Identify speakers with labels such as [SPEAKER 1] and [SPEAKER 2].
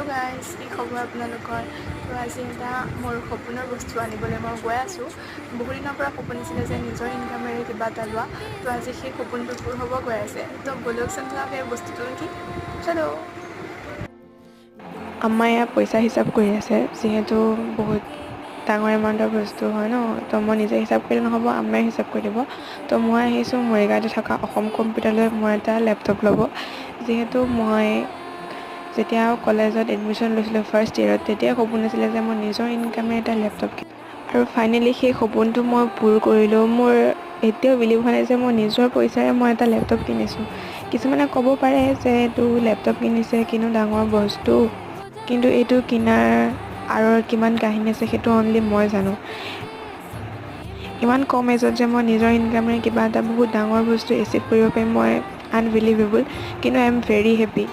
[SPEAKER 1] Hello' guys, কি খবৰ আপোনালোকৰ? তো আজি এটা মোৰ সপোনৰ বস্তু আনিবলৈ মই গৈ আছোঁ। বহু দিনৰ পৰা সপোন আছিলে যে নিজৰ ইনকামেৰে কিবা এটা লোৱা। তো আজি সেই সপোনটো পূৰ হ'ব গৈ আছে। তো বলকচোন যাওঁ সেই বস্তুটো কি চলো। আমাৰ ইয়াত পইচা হিচাপ কৰি আছে, যিহেতু বহুত ডাঙৰ এমাউণ্টৰ বস্তু হয় ন। তো মই নিজে হিচাপ কৰিলে নহ'ব, আম্মাই হিচাপ কৰি দিব। তো মই আহিছোঁ মৰিগাঁৱতে থকা অসম কম্পিউটাৰলৈ মই এটা লেপটপ ল'ব। যিহেতু মই যেতিয়া কলেজত এডমিশ্যন লৈছিলোঁ ফাৰ্ষ্ট ইয়েৰত, তেতিয়াই সপোন আছিলে যে মই নিজৰ ইনকামে এটা লেপটপ কিনিম। আৰু ফাইনেলি সেই সপোনটো মই পূৰ কৰিলোঁ। মোৰ এতিয়াও বিলিভ হোৱা নাই যে মই নিজৰ পইচাৰে মই এটা লেপটপ কিনিছোঁ। কিছুমানে ক'ব পাৰে যে এইটো লেপটপ কিনিছে কিনো ডাঙৰ বস্তু, কিন্তু এইটো কিনাৰ আঁৰৰ কিমান কাহিনী আছে সেইটো অনলি মই জানো। ইমান কম এজত যে মই নিজৰ ইনকামেৰে কিবা এটা বহুত ডাঙৰ বস্তু এচিভ কৰিব পাৰিম, মই আনবিলিভেবল, কিন্তু আই এম ভেৰি হেপ্পী।